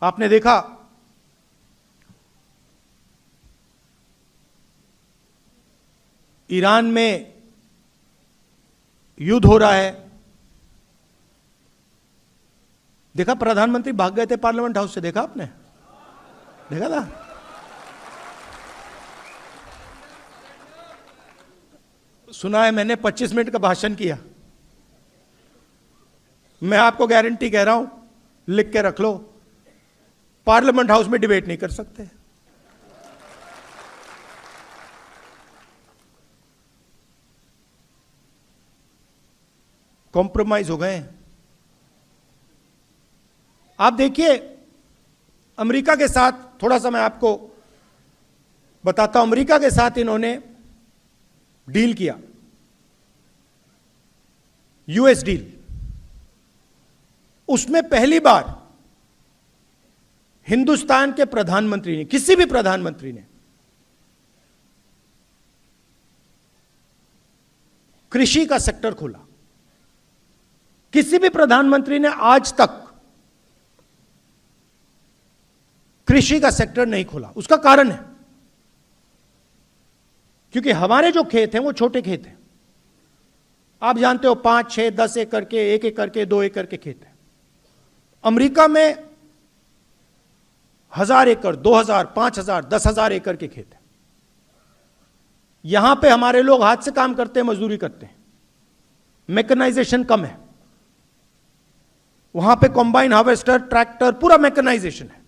आपने देखा ईरान में युद्ध हो रहा है, देखा प्रधानमंत्री भाग गए थे पार्लियामेंट हाउस से, देखा आपने? देखा था? सुना है मैंने 25 मिनट का भाषण किया। मैं आपको गारंटी कह रहा हूं, लिख के रख लो, पार्लियामेंट हाउस में डिबेट नहीं कर सकते। कॉम्प्रोमाइज हो गए। आप देखिए अमेरिका के साथ, थोड़ा सा मैं आपको बताता हूं, अमेरिका के साथ इन्होंने डील किया, यूएस डील। उसमें पहली बार हिंदुस्तान के प्रधानमंत्री ने, किसी भी प्रधानमंत्री ने कृषि का सेक्टर खोला। किसी भी प्रधानमंत्री ने आज तक कृषि का सेक्टर नहीं खोला। उसका कारण है क्योंकि हमारे जो खेत हैं वो छोटे खेत हैं। आप जानते हो 5, 6, 10 एकड़ के, 1 एकड़ के, 2 एकड़ के खेत हैं। अमेरिका में 1000 एकड़, 2000, 5000, 10,000 एकड़ के खेत हैं। यहां पे हमारे लोग हाथ से काम करते हैं, मजदूरी करते हैं, मैकेनाइजेशन कम है। वहां पे कॉम्बाइन हार्वेस्टर, ट्रैक्टर, पूरा मैकेनाइजेशन है।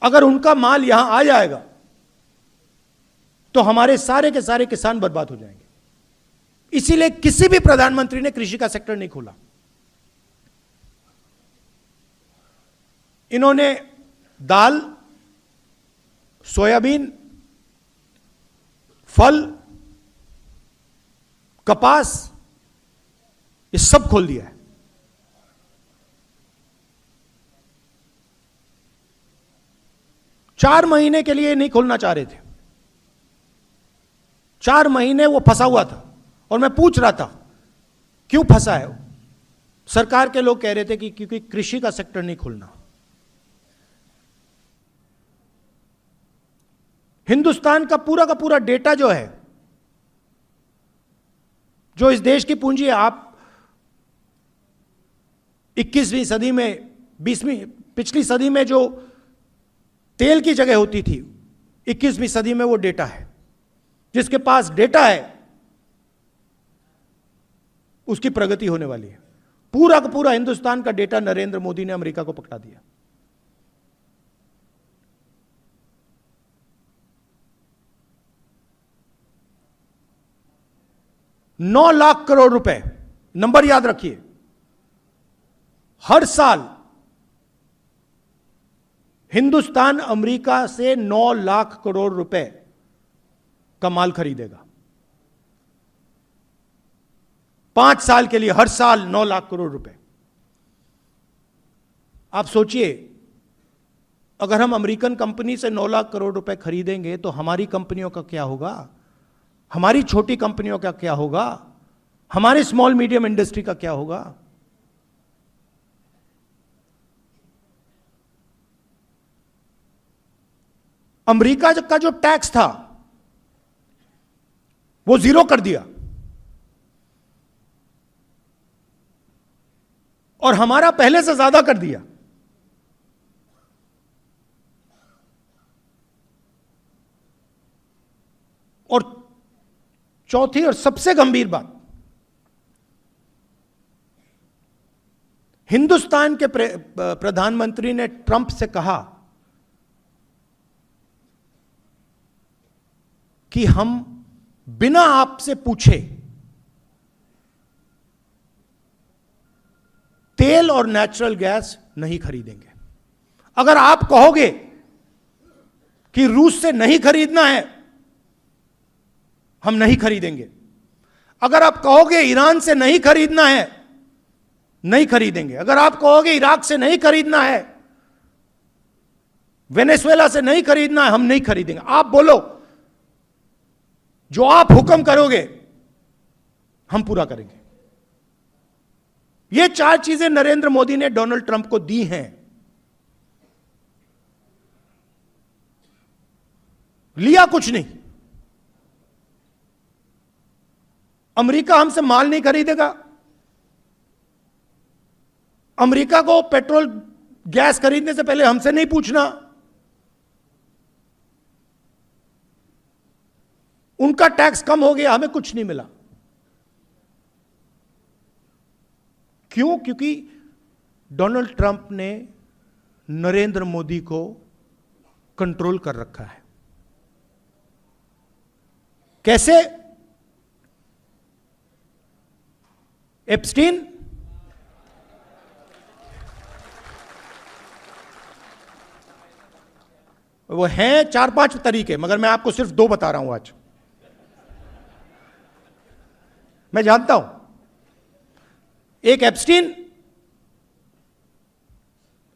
अगर उनका माल यहां आ जाएगा तो हमारे सारे के सारे किसान बर्बाद हो जाएंगे। इसीलिए किसी भी प्रधानमंत्री ने कृषि का सेक्टर नहीं खोला। इन्होंने दाल, सोयाबीन, फल, कपास, ये सब खोल दिया है। चार महीने के लिए नहीं खोलना चाह रहे थे। 4 महीने वो फंसा हुआ था और मैं पूछ रहा था क्यों फंसा है वो? सरकार के लोग कह रहे थे कि क्योंकि कृषि का सेक्टर नहीं खोलना। हिंदुस्तान का पूरा डेटा जो है, जो इस देश की पूंजी है, आप 21वीं सदी में, 20वीं, पिछली सदी में जो तेल की जगह होती थी, 21वीं सदी में वो डेटा है। जिसके पास डेटा है उसकी प्रगति होने वाली है। पूरा का पूरा हिंदुस्तान का डेटा नरेंद्र मोदी ने अमेरिका को पकड़ा दिया। $9 लाख करोड़ रुपए, नंबर याद रखिए, हर साल हिंदुस्तान अमेरिका से 9 लाख करोड़ रुपए का माल खरीदेगा। 5 साल के लिए हर साल 9 लाख करोड़ रुपए। आप सोचिए, अगर हम अमेरिकन कंपनी से 9 लाख करोड़ रुपए खरीदेंगे तो हमारी कंपनियों का क्या होगा? हमारी छोटी कंपनियों का क्या होगा? हमारे स्मॉल मीडियम इंडस्ट्री का क्या होगा? अमेरिका का जो टैक्स था वो 0 कर दिया और हमारा पहले से ज्यादा कर दिया। और चौथी और सबसे गंभीर बात, हिंदुस्तान के प्रधानमंत्री ने ट्रंप से कहा कि हम बिना आपसे पूछे तेल और नेचुरल गैस नहीं खरीदेंगे। अगर आप कहोगे कि रूस से नहीं खरीदना है, हम नहीं खरीदेंगे। अगर आप कहोगे ईरान से नहीं खरीदना है, नहीं खरीदेंगे। अगर आप कहोगे इराक से नहीं खरीदना है, वेनेजुएला से नहीं खरीदना है, हम नहीं खरीदेंगे। आप बोलो, जो आप हुक्म करोगे हम पूरा करेंगे। ये 4 चीजें नरेंद्र मोदी ने डोनाल्ड ट्रंप को दी हैं। लिया कुछ नहीं। अमेरिका हमसे माल नहीं खरीदेगा। अमेरिका को पेट्रोल गैस खरीदने से पहले हमसे नहीं पूछना। उनका टैक्स कम हो गया, हमें कुछ नहीं मिला। क्यों? क्योंकि डोनाल्ड ट्रंप ने नरेंद्र मोदी को कंट्रोल कर रखा है। कैसे? एप्स्टीन वो हैं 4-5 तरीके, मगर मैं आपको सिर्फ 2 बता रहा हूं आज। मैं जानता हूं, एक एप्स्टीन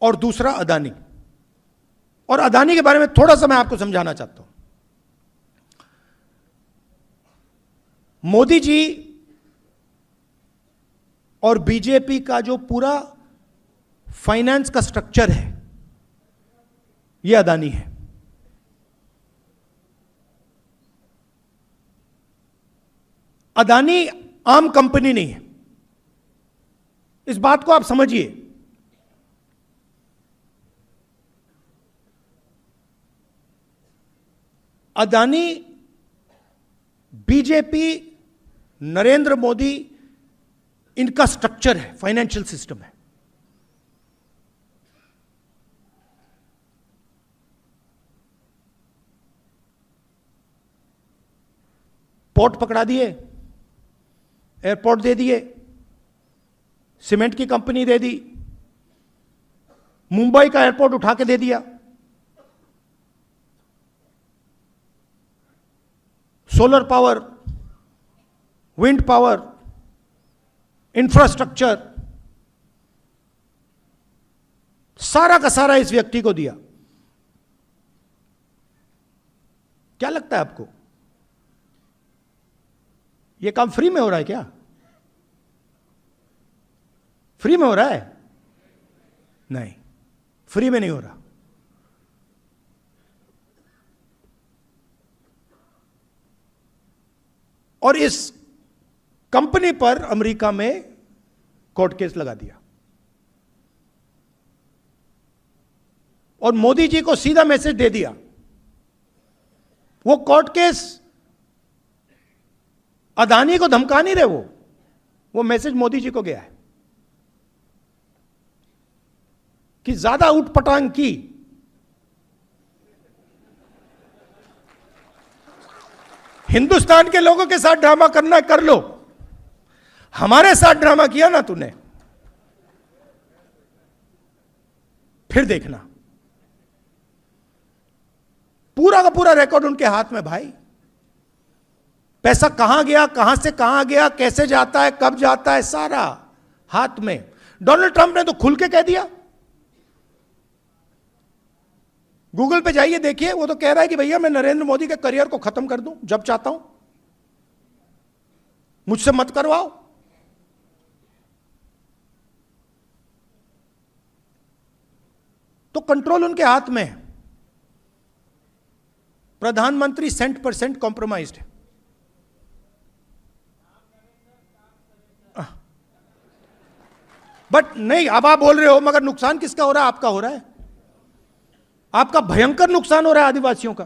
और दूसरा अदानी। और अदानी के बारे में थोड़ा सा मैं आपको समझाना चाहता हूं। मोदी जी और बीजेपी का जो पूरा फाइनेंस का स्ट्रक्चर है, यह अदानी है। अदानी आम कंपनी नहीं है, इस बात को आप समझिए। अदानी बीजेपी, नरेंद्र मोदी, इनका स्ट्रक्चर है, फाइनेंशियल सिस्टम है। पोर्ट पकड़ा दिए, एयरपोर्ट दे दिए, सीमेंट की कंपनी दे दी, मुंबई का एयरपोर्ट उठा के दे दिया, solar power, wind power, infrastructure, सारा का सारा इस व्यक्ति को दिया। क्या लगता है आपको, यह काम फ्री में हो रहा है क्या? फ्री में हो रहा है? नहीं, फ्री में नहीं हो रहा। और इस कंपनी पर अमेरिका में कोर्ट केस लगा दिया। और मोदी जी को सीधा मैसेज दे दिया। वो कोर्ट केस अदानी को धमका नहीं रहे, वो मैसेज मोदी जी को गया है कि ज्यादा उठपटांग की हिंदुस्तान के लोगों के साथ ड्रामा करना कर लो, हमारे साथ ड्रामा किया ना तूने, फिर देखना। पूरा का पूरा रिकॉर्ड उनके हाथ में भाई। पैसा कहां गया, कहां से कहां गया, कैसे जाता है, कब जाता है, सारा हाथ में। डोनाल्ड ट्रंप ने तो खुल के कह दिया। गूगल पे जाइए, देखिए, वो तो कह रहा है कि भैया मैं नरेंद्र मोदी के करियर को खत्म कर दूं जब चाहता हूं, मुझसे मत करवाओ। तो कंट्रोल उनके हाथ में है। प्रधानमंत्री 100% कॉम्प्रोमाइज्ड है। बट नहीं, अब आप बोल रहे हो, मगर नुकसान किसका हो रहा है? आपका हो रहा है। आपका भयंकर नुकसान हो रहा है आदिवासियों का।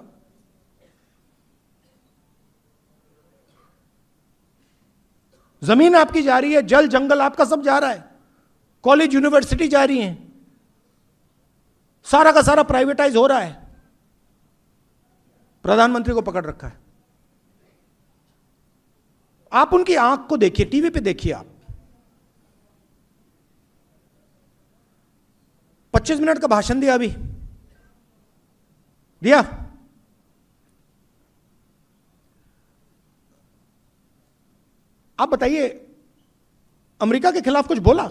जमीन आपकी जा रही है, जल जंगल आपका सब जा रहा है, कॉलेज यूनिवर्सिटी जा रही हैं, सारा का सारा प्राइवेटाइज हो रहा है। प्रधानमंत्री को पकड़ रखा है। आप उनकी आंख को देखिए, टीवी पे देखिए आप। 25 मिनट का भाषण दिया, अभी दिया। आप बताइए, अमेरिका के खिलाफ कुछ बोला?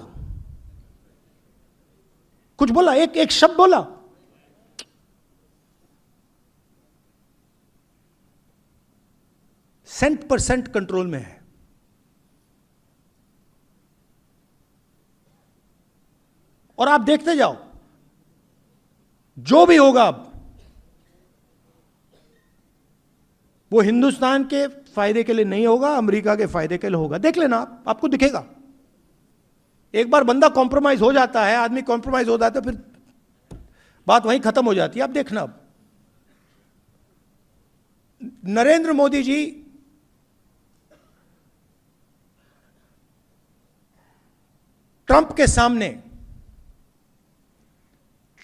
कुछ बोला? एक शब्द बोला? % कंट्रोल में है। और आप देखते जाओ, जो भी होगा अब वो हिंदुस्तान के फायदे के लिए नहीं होगा, अमेरिका के फायदे के लिए होगा। देख लेना आप, आपको दिखेगा। एक बार बंदा कॉम्प्रोमाइज हो जाता है, आदमी कॉम्प्रोमाइज हो जाता है, फिर बात वहीं खत्म हो जाती है। आप देखना अब नरेंद्र मोदी जी ट्रंप के सामने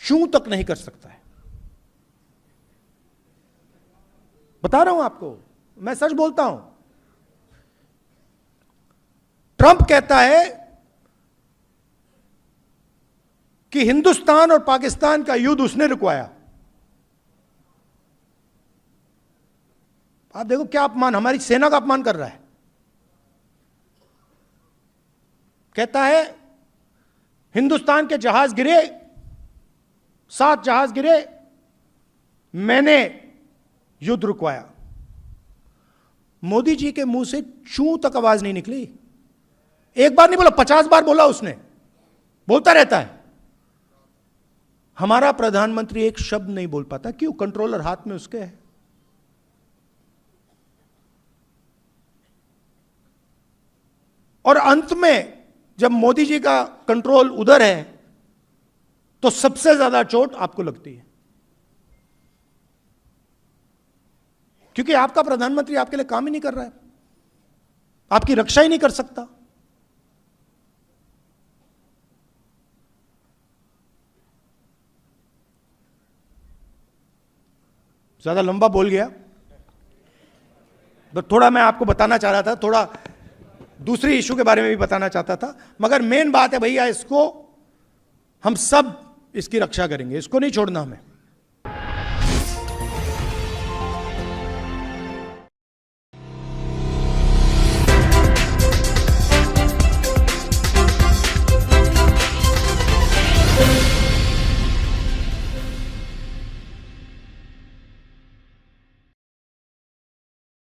चूं तक नहीं कर सकता है। बता रहा हूं आपको, मैं सच बोलता हूं। ट्रंप कहता है कि हिंदुस्तान और पाकिस्तान का युद्ध उसने रुकवाया। आप देखो क्या अपमान, हमारी सेना का अपमान कर रहा है। कहता है हिंदुस्तान के जहाज गिरे, 7 जहाज गिरे, मैंने युद्ध रुकवाया। मोदी जी के मुंह से चूं तक आवाज नहीं निकली। एक बार नहीं बोला, 50 बार बोला उसने, बोलता रहता है। हमारा प्रधानमंत्री एक शब्द नहीं बोल पाता। क्यों? कंट्रोलर हाथ में उसके है। और अंत में जब मोदी जी का कंट्रोल उधर है तो सबसे ज्यादा चोट आपको लगती है, क्योंकि आपका प्रधानमंत्री आपके लिए काम ही नहीं कर रहा है, आपकी रक्षा ही नहीं कर सकता। ज्यादा लंबा बोल गया, तो थोड़ा मैं आपको बताना चाह रहा था, थोड़ा दूसरी इशू के बारे में भी बताना चाहता था। मगर मेन बात है भैया, इसको हम सब इसकी रक्षा करेंगे, इसको नहीं छोड़ना हमें।